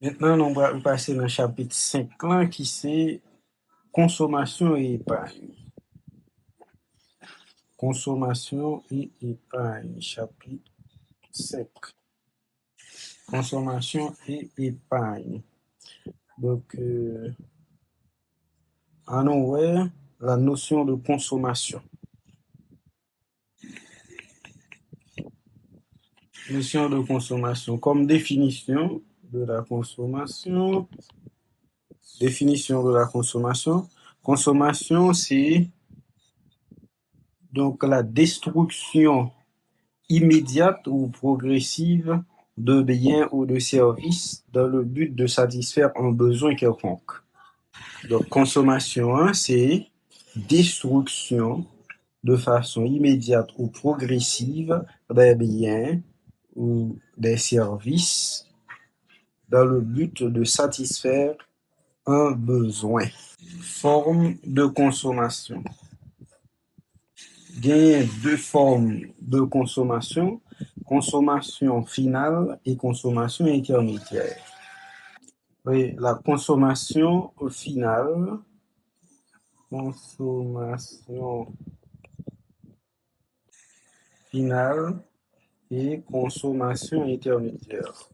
Maintenant, on va passer dans le chapitre 5 là, qui c'est consommation et épargne. Consommation et épargne, chapitre 5. Consommation et épargne. Donc, allons voir la notion de consommation. Notion de consommation comme définition de la consommation. Définition de la consommation. Consommation, c'est donc la destruction immédiate ou progressive de biens ou de services dans le but de satisfaire un besoin quelconque. Donc, consommation 1, c'est destruction de façon immédiate ou progressive des biens ou des services dans le but de satisfaire un besoin. Forme de consommation. Il y a deux formes de consommation, consommation finale et consommation intermédiaire. Oui, la consommation finale, consommation finale et consommation intermédiaire.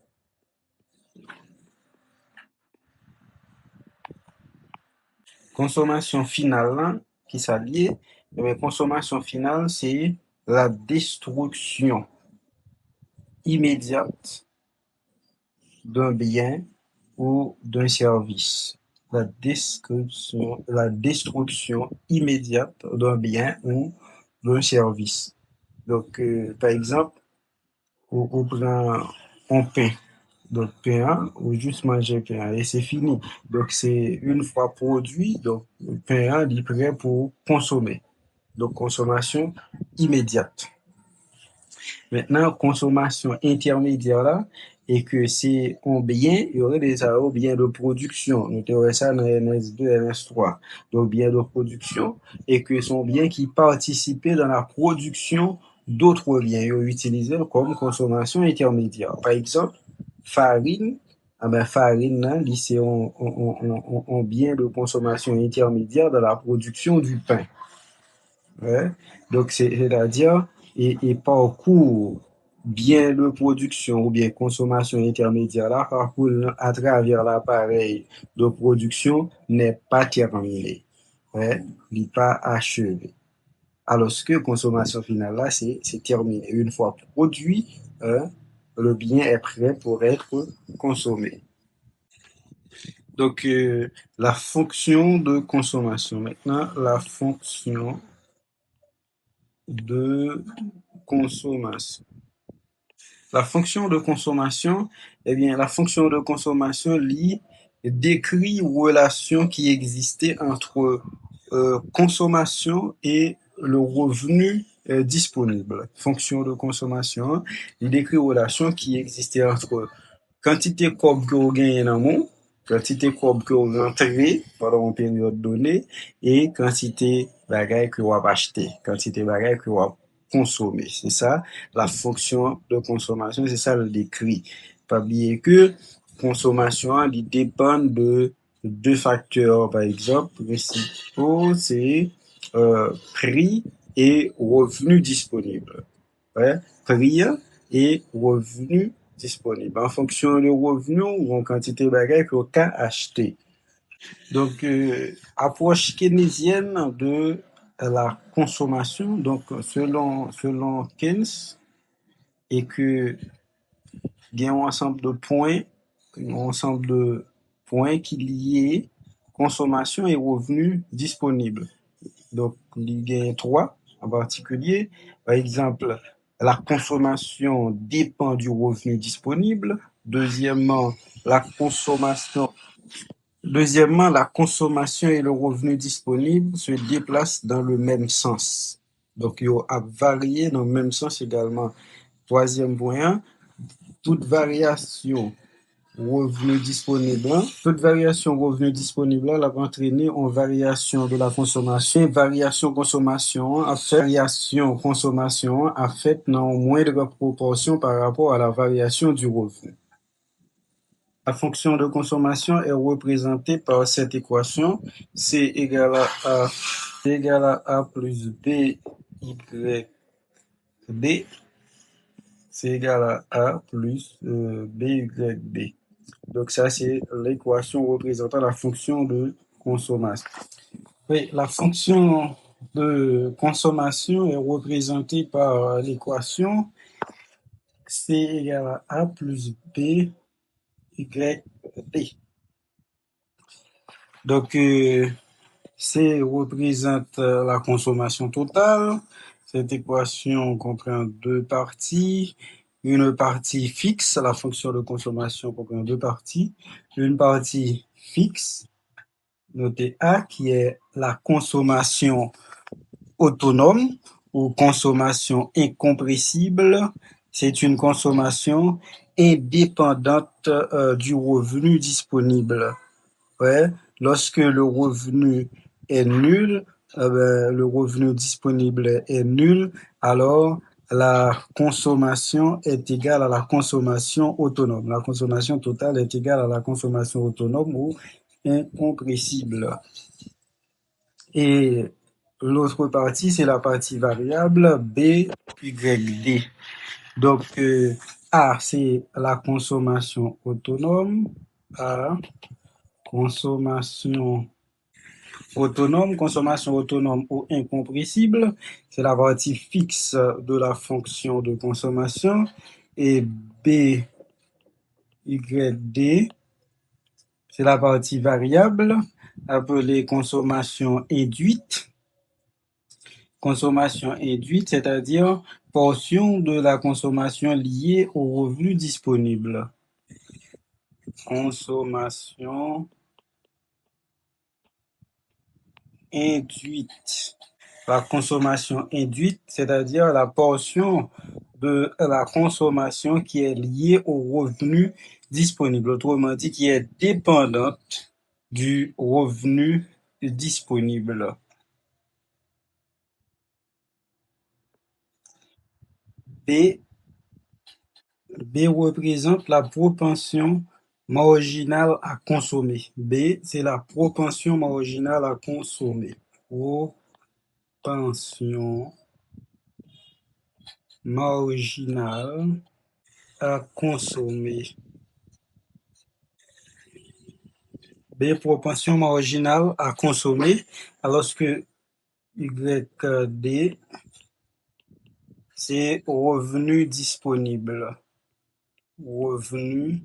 Consommation finale, qui s'allie, mais consommation finale, c'est la destruction immédiate d'un bien ou d'un service. La destruction immédiate d'un bien ou d'un service. Donc, par exemple, on prend un pain. Donc, pain, ou juste manger pain, et c'est fini. Donc, c'est une fois produit, donc, le pain, il est prêt pour consommer. Donc, consommation immédiate. Maintenant, consommation intermédiaire là, et que c'est un bien, il y aurait des biens de production. Nous avons ça dans NS2, NS3. Donc, biens de production, et que sont biens qui participaient dans la production d'autres biens. Ils utilisés comme consommation intermédiaire. Par exemple, farine. Ah ben, farine, c'est un bien de consommation intermédiaire dans la production du pain. Ouais. Donc, c'est-à-dire, et parcours bien de production ou bien consommation intermédiaire là, parcours à travers l'appareil de production n'est pas terminé. Ouais. Il n'est pas achevé. Alors que consommation finale là, c'est terminé. Une fois produit, hein, le bien est prêt pour être consommé. Donc, la fonction de consommation. Maintenant, la fonction de consommation. La fonction de consommation, eh bien, la fonction de consommation décrit une relation qui existait entre consommation et le revenu disponible. Fonction de consommation, il décrit une relation qui existait entre quantité cob que vous gagnez dans le monde, quantité cob que vous rentrez pendant une période donnée, et quantité bagaille que vous achetez, quantité bagaille que vous consommer. C'est ça, la fonction de consommation, c'est ça le décrit. Pas oublier que consommation, il dépend de deux facteurs, par exemple, principaux, c'est prix et revenu disponible. Ouais, prix et revenu disponible. En fonction du revenu ou en quantité de bagages qu'on a acheté. Donc, approche keynésienne de la consommation, donc selon Keynes, et que il y a un ensemble de points qui lient consommation et revenus disponibles. Donc, il y a trois en particulier. Par exemple, la consommation dépend du revenu disponible. Deuxièmement, la consommation et le revenu disponible se déplacent dans le même sens. Donc, ils ont varié dans le même sens également. Troisième point, toute variation toute variation revenu disponible là va entraîner une variation de la consommation. Variation consommation a fait dans moindre proportion par rapport à la variation du revenu. La fonction de consommation est représentée par cette équation. C égale à A plus B Y D. C'est égal à A plus B Y D. Donc ça, c'est l'équation représentant la fonction de consommation. Oui, la fonction de consommation est représentée par l'équation C égale à A plus B Y D. Donc, C représente la consommation totale. Cette équation comprend deux parties. Une partie fixe, la fonction de consommation comprend deux parties. Une partie fixe, notée A, qui est la consommation autonome ou consommation incompressible. C'est une consommation indépendante du revenu disponible. Ouais. Lorsque le revenu est nul, le revenu disponible est nul, alors la consommation est égale à la consommation autonome. La consommation totale est égale à la consommation autonome ou incompressible. Et l'autre partie, c'est la partie variable B, Y, D. Donc, A, c'est la consommation autonome. A, consommation autonome ou incompressible, c'est la partie fixe de la fonction de consommation. Et B, Y, D, c'est la partie variable appelée consommation induite. Consommation induite, c'est-à-dire portion de la consommation liée au revenu disponible. Consommation induite. La consommation induite, c'est-à-dire la portion de la consommation qui est liée au revenu disponible, autrement dit, qui est dépendante du revenu disponible. B représente la propension marginale à consommer. B, c'est la propension marginale à consommer. Propension marginale à consommer. B, propension marginale à consommer, alors que YD, c'est revenu disponible. Revenu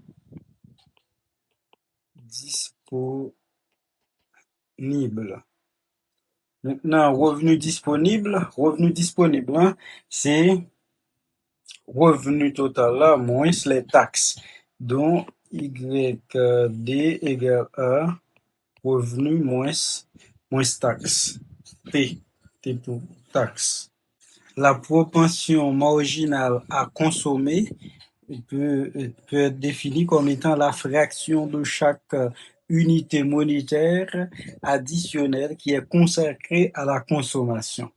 disponible. Maintenant, revenu disponible, hein, c'est revenu total là, moins les taxes. Donc, YD égale à revenu moins taxes. T pour taxes. La propension marginale à consommer peut être définie comme étant la fraction de chaque unité monétaire additionnelle qui est consacrée à la consommation.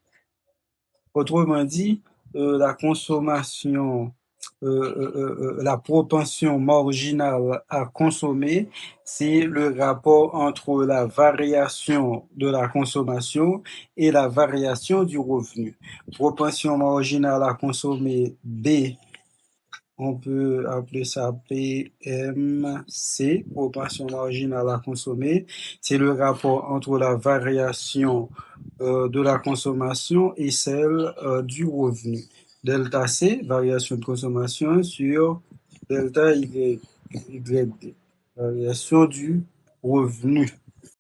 Autrement dit, la consommation, la propension marginale à consommer, c'est le rapport entre la variation de la consommation et la variation du revenu. Propension marginale à consommer B, on peut appeler ça PMC, propension marginale à consommer. C'est le rapport entre la variation de la consommation et celle du revenu. Delta C, variation de consommation sur delta YD, variation du revenu.